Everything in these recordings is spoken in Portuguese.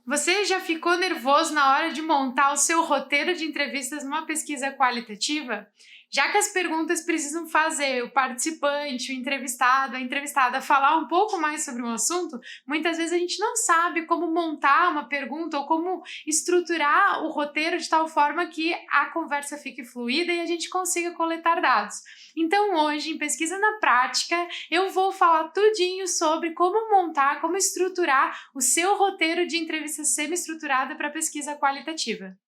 Você já ficou nervoso na hora de montar o seu roteiro de entrevistas numa pesquisa qualitativa? Já que as perguntas precisam fazer o participante, o entrevistado, a entrevistada falar um pouco mais sobre um assunto, muitas vezes a gente não sabe como montar uma pergunta ou como estruturar o roteiro de tal forma que a conversa fique fluida e a gente consiga coletar dados. Então hoje, em Pesquisa na Prática, eu vou falar tudinho sobre como montar, como estruturar o seu roteiro de entrevista semi-estruturada para pesquisa qualitativa.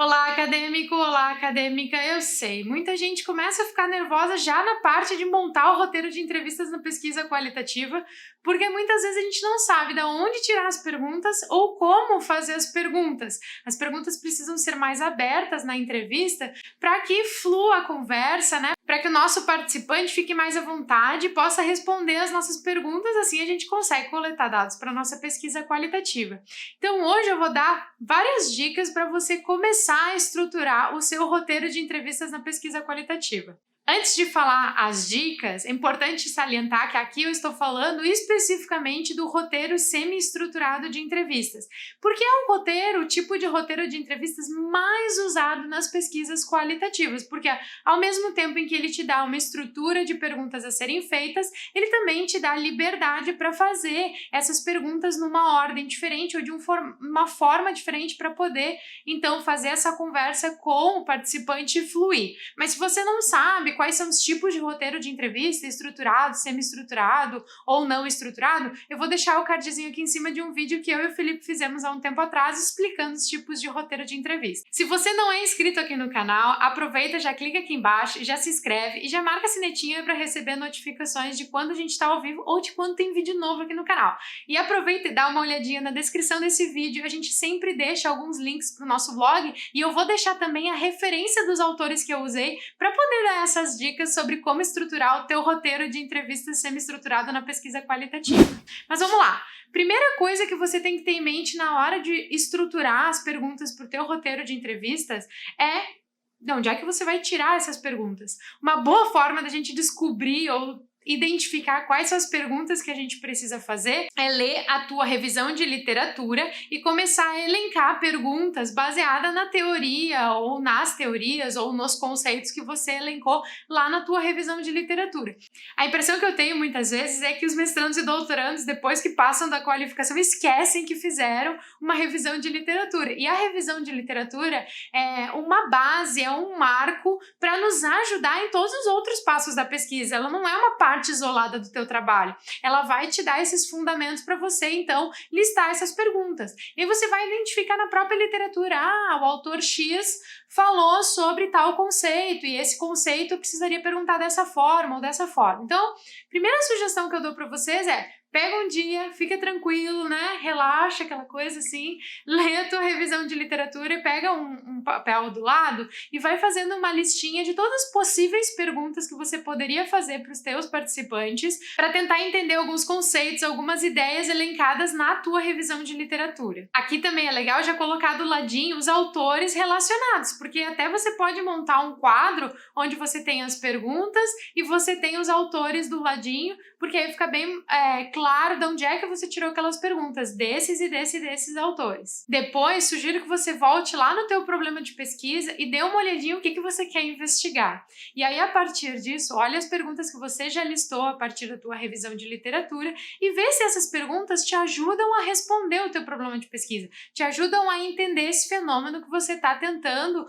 Olá, acadêmico! Olá, acadêmica! Eu sei, muita gente começa a ficar nervosa já na parte de montar o roteiro de entrevistas na pesquisa qualitativa, porque muitas vezes a gente não sabe de onde tirar as perguntas ou como fazer as perguntas. As perguntas precisam ser mais abertas na entrevista para que flua a conversa, né? Para que o nosso participante fique mais à vontade e possa responder as nossas perguntas, assim a gente consegue coletar dados para a nossa pesquisa qualitativa. Então hoje eu vou dar várias dicas para você começar a estruturar o seu roteiro de entrevistas na pesquisa qualitativa. Antes de falar as dicas, é importante salientar que aqui eu estou falando especificamente do roteiro semi-estruturado de entrevistas, porque é o tipo de roteiro de entrevistas mais usado nas pesquisas qualitativas, porque ao mesmo tempo em que ele te dá uma estrutura de perguntas a serem feitas, ele também te dá liberdade para fazer essas perguntas numa ordem diferente ou de uma forma diferente para poder, então, fazer essa conversa com o participante fluir. Mas se você não sabe quais são os tipos de roteiro de entrevista, estruturado, semi-estruturado ou não estruturado, eu vou deixar o cardzinho aqui em cima de um vídeo que eu e o Felipe fizemos há um tempo atrás explicando os tipos de roteiro de entrevista. Se você não é inscrito aqui no canal, aproveita, já clica aqui embaixo, já se inscreve e já marca a sinetinha para receber notificações de quando a gente está ao vivo ou de quando tem vídeo novo aqui no canal. E aproveita e dá uma olhadinha na descrição desse vídeo, a gente sempre deixa alguns links para o nosso blog e eu vou deixar também a referência dos autores que eu usei para poder dar essas dicas sobre como estruturar o teu roteiro de entrevista semi-estruturado na pesquisa qualitativa. Mas vamos lá! Primeira coisa que você tem que ter em mente na hora de estruturar as perguntas para o teu roteiro de entrevistas é de onde é que você vai tirar essas perguntas. Uma boa forma da gente descobrir ou identificar quais são as perguntas que a gente precisa fazer é ler a tua revisão de literatura e começar a elencar perguntas baseadas na teoria ou nas teorias ou nos conceitos que você elencou lá na tua revisão de literatura. A impressão que eu tenho muitas vezes é que os mestrandos e doutorandos, depois que passam da qualificação, esquecem que fizeram uma revisão de literatura. E a revisão de literatura é uma base, é um marco para nos ajudar em todos os outros passos da pesquisa. Ela não é uma parte isolada do teu trabalho. Ela vai te dar esses fundamentos para você, então, listar essas perguntas. E aí você vai identificar na própria literatura, o autor X falou sobre tal conceito, e esse conceito eu precisaria perguntar dessa forma ou dessa forma. Então, primeira sugestão que eu dou para vocês é pega um dia, fica tranquilo, né? Relaxa, aquela coisa assim, lê a tua revisão de literatura, pega um papel do lado e vai fazendo uma listinha de todas as possíveis perguntas que você poderia fazer para os teus participantes para tentar entender alguns conceitos, algumas ideias elencadas na tua revisão de literatura. Aqui também é legal já colocar do ladinho os autores relacionados, porque até você pode montar um quadro onde você tem as perguntas e você tem os autores do ladinho, porque aí fica bem claro de onde é que você tirou aquelas perguntas, desses autores. Depois, sugiro que você volte lá no teu problema de pesquisa e dê uma olhadinha o que você quer investigar. E aí, a partir disso, olha as perguntas que você já listou a partir da tua revisão de literatura e vê se essas perguntas te ajudam a responder o teu problema de pesquisa, te ajudam a entender esse fenômeno que você está tentando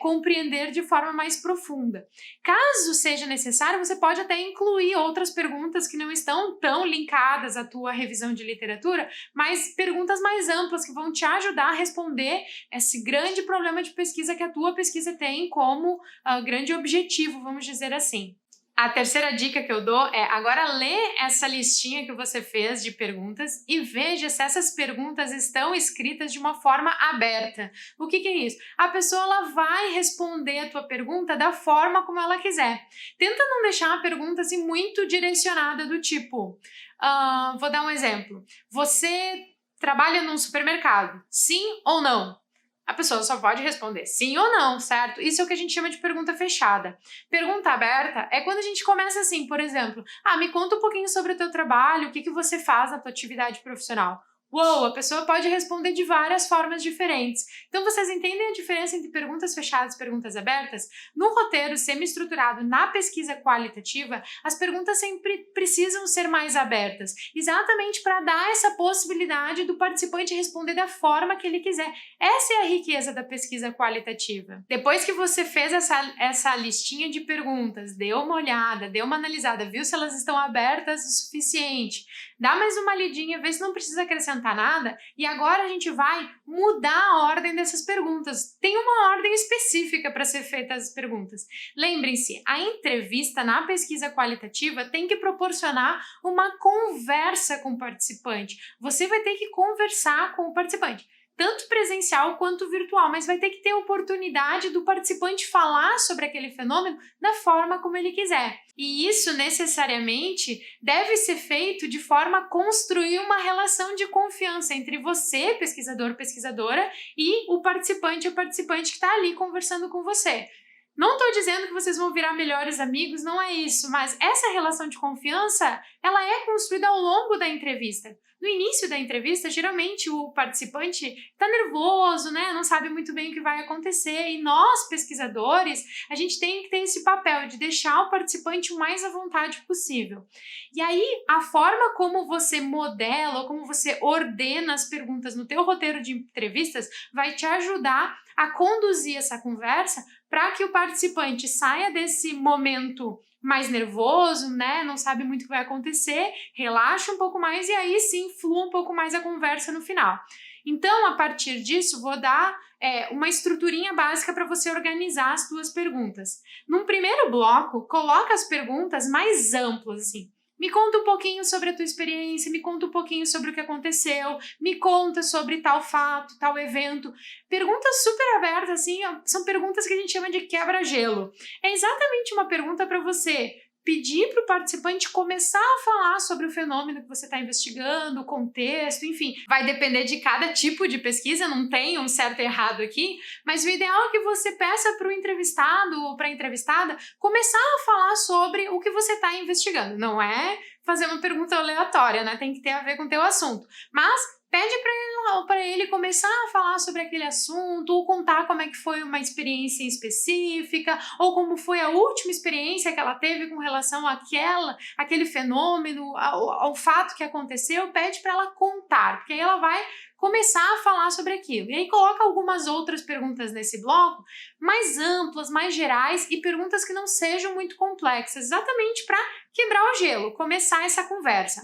compreender de forma mais profunda. Caso seja necessário, você pode até incluir outras perguntas que não estão tão linkadas à tua revisão de literatura, mas perguntas mais amplas que vão te ajudar a responder esse grande problema de pesquisa que a tua pesquisa tem como grande objetivo, vamos dizer assim. A terceira dica que eu dou é agora lê essa listinha que você fez de perguntas e veja se essas perguntas estão escritas de uma forma aberta. O que é isso? A pessoa ela vai responder a tua pergunta da forma como ela quiser. Tenta não deixar a pergunta assim muito direcionada do tipo, vou dar um exemplo. Você trabalha num supermercado? Sim ou não? A pessoa só pode responder sim ou não, certo? Isso é o que a gente chama de pergunta fechada. Pergunta aberta é quando a gente começa assim, por exemplo, me conta um pouquinho sobre o teu trabalho, o que você faz na tua atividade profissional. Uou, a pessoa pode responder de várias formas diferentes. Então, vocês entendem a diferença entre perguntas fechadas e perguntas abertas? No roteiro semi-estruturado, na pesquisa qualitativa, as perguntas sempre precisam ser mais abertas, exatamente para dar essa possibilidade do participante responder da forma que ele quiser. Essa é a riqueza da pesquisa qualitativa. Depois que você fez essa listinha de perguntas, deu uma olhada, deu uma analisada, viu se elas estão abertas o suficiente, dá mais uma lidinha, vê se não precisa acrescentar nada, e agora a gente vai mudar a ordem dessas perguntas. Tem uma ordem específica para ser feitas as perguntas. Lembrem-se, a entrevista na pesquisa qualitativa tem que proporcionar uma conversa com o participante. Você vai ter que conversar com o participante, tanto presencial quanto virtual, mas vai ter que ter a oportunidade do participante falar sobre aquele fenômeno da forma como ele quiser. E isso necessariamente deve ser feito de forma a construir uma relação de confiança entre você, pesquisador, pesquisadora, e o participante que está ali conversando com você. Não estou dizendo que vocês vão virar melhores amigos, não é isso, mas essa relação de confiança, ela é construída ao longo da entrevista. No início da entrevista, geralmente o participante está nervoso, né? Não sabe muito bem o que vai acontecer, e nós, pesquisadores, a gente tem que ter esse papel de deixar o participante o mais à vontade possível. E aí, a forma como você modela ou como você ordena as perguntas no teu roteiro de entrevistas vai te ajudar a conduzir essa conversa para que o participante saia desse momento mais nervoso, né? Não sabe muito o que vai acontecer, relaxa um pouco mais e aí sim flua um pouco mais a conversa no final. Então, a partir disso, vou dar uma estruturinha básica para você organizar as suas perguntas. Num primeiro bloco, coloca as perguntas mais amplas, assim. Me conta um pouquinho sobre a tua experiência, me conta um pouquinho sobre o que aconteceu, me conta sobre tal fato, tal evento. Perguntas super abertas, assim, ó, são perguntas que a gente chama de quebra-gelo. É exatamente uma pergunta para você pedir para o participante começar a falar sobre o fenômeno que você está investigando, o contexto, enfim. Vai depender de cada tipo de pesquisa, não tem um certo e errado aqui, mas o ideal é que você peça para o entrevistado ou para a entrevistada começar a falar sobre o que você está investigando. Não é fazer uma pergunta aleatória, né? Tem que ter a ver com o teu assunto. Mas pede para ele começar a falar sobre aquele assunto, ou contar como é que foi uma experiência específica, ou como foi a última experiência que ela teve com relação àquele fenômeno, ao fato que aconteceu. Pede para ela contar, porque aí ela vai começar a falar sobre aquilo. E aí coloca algumas outras perguntas nesse bloco, mais amplas, mais gerais, e perguntas que não sejam muito complexas, exatamente para quebrar o gelo, começar essa conversa.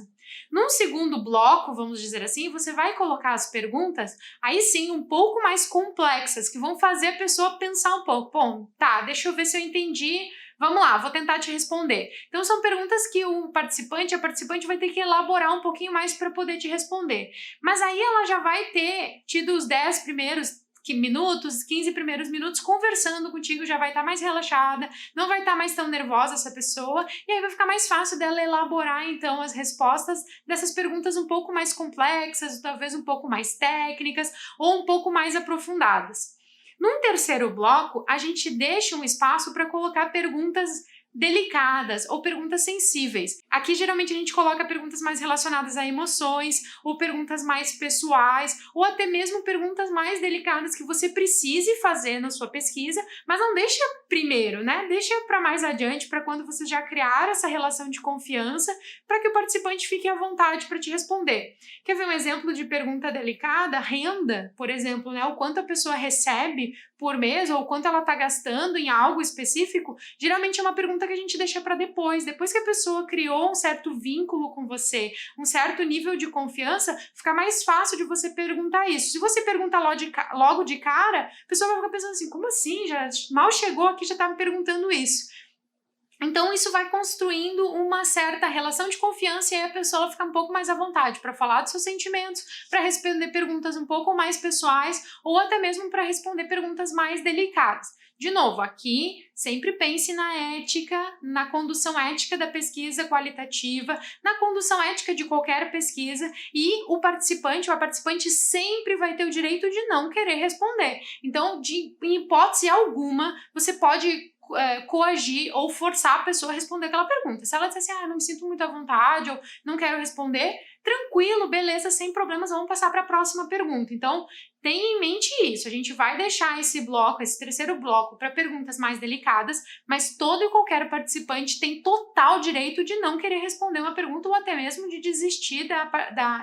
Num segundo bloco, vamos dizer assim, você vai colocar as perguntas, aí sim, um pouco mais complexas, que vão fazer a pessoa pensar um pouco. Bom, tá, deixa eu ver se eu entendi. Vamos lá, vou tentar te responder. Então, são perguntas que a participante vai ter que elaborar um pouquinho mais para poder te responder. Mas aí ela já vai ter tido os 10 primeiros minutos, 15 primeiros minutos conversando contigo, já vai estar mais relaxada, não vai estar mais tão nervosa essa pessoa, e aí vai ficar mais fácil dela elaborar então as respostas dessas perguntas um pouco mais complexas, talvez um pouco mais técnicas ou um pouco mais aprofundadas. Num terceiro bloco, a gente deixa um espaço para colocar perguntas delicadas ou perguntas sensíveis. Aqui geralmente a gente coloca perguntas mais relacionadas a emoções, ou perguntas mais pessoais, ou até mesmo perguntas mais delicadas que você precise fazer na sua pesquisa, mas não deixa primeiro, né? Deixa para mais adiante, para quando você já criar essa relação de confiança, para que o participante fique à vontade para te responder. Quer ver um exemplo de pergunta delicada? Renda, por exemplo, né? O quanto a pessoa recebe por mês ou o quanto ela está gastando em algo específico, geralmente é uma pergunta que a gente deixa para depois que a pessoa criou um certo vínculo com você, um certo nível de confiança, fica mais fácil de você perguntar isso. Se você pergunta logo de cara, a pessoa vai ficar pensando assim, como assim? Já mal chegou aqui, já está me perguntando isso. Então, isso vai construindo uma certa relação de confiança e aí a pessoa fica um pouco mais à vontade para falar dos seus sentimentos, para responder perguntas um pouco mais pessoais ou até mesmo para responder perguntas mais delicadas. De novo, aqui sempre pense na ética, na condução ética da pesquisa qualitativa, na condução ética de qualquer pesquisa e o participante ou a participante sempre vai ter o direito de não querer responder. Então, em hipótese alguma, você pode coagir ou forçar a pessoa a responder aquela pergunta. Se ela disser assim, não me sinto muito à vontade ou não quero responder, tranquilo, beleza, sem problemas, vamos passar para a próxima pergunta. Então, tenha em mente isso, a gente vai deixar esse bloco, esse terceiro bloco, para perguntas mais delicadas, mas todo e qualquer participante tem total direito de não querer responder uma pergunta ou até mesmo de desistir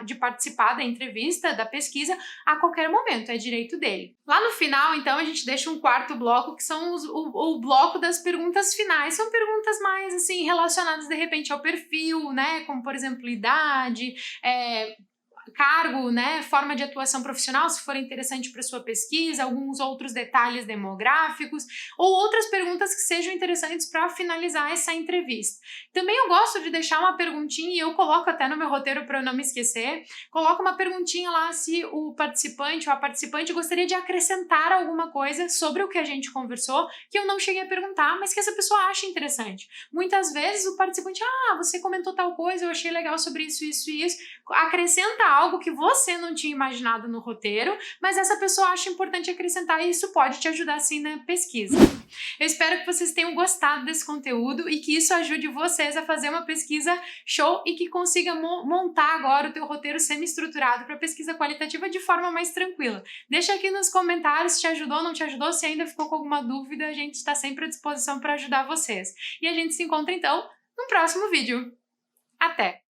de participar da entrevista, da pesquisa, a qualquer momento, é direito dele. Lá no final, então, a gente deixa um quarto bloco, que são o bloco das perguntas finais, são perguntas mais, assim, relacionadas, de repente, ao perfil, né, como, por exemplo, idade, cargo, né, forma de atuação profissional, se for interessante para sua pesquisa, alguns outros detalhes demográficos ou outras perguntas que sejam interessantes para finalizar essa entrevista. Também eu gosto de deixar uma perguntinha e eu coloco até no meu roteiro para eu não me esquecer, coloco uma perguntinha lá se o participante ou a participante gostaria de acrescentar alguma coisa sobre o que a gente conversou que eu não cheguei a perguntar, mas que essa pessoa acha interessante. Muitas vezes o participante, você comentou tal coisa, eu achei legal sobre isso, isso e isso, acrescenta algo que você não tinha imaginado no roteiro, mas essa pessoa acha importante acrescentar e isso pode te ajudar sim na pesquisa. Eu espero que vocês tenham gostado desse conteúdo e que isso ajude vocês a fazer uma pesquisa show e que consiga montar agora o teu roteiro semi-estruturado para pesquisa qualitativa de forma mais tranquila. Deixa aqui nos comentários se te ajudou ou não te ajudou, se ainda ficou com alguma dúvida, a gente está sempre à disposição para ajudar vocês. E a gente se encontra então no próximo vídeo. Até!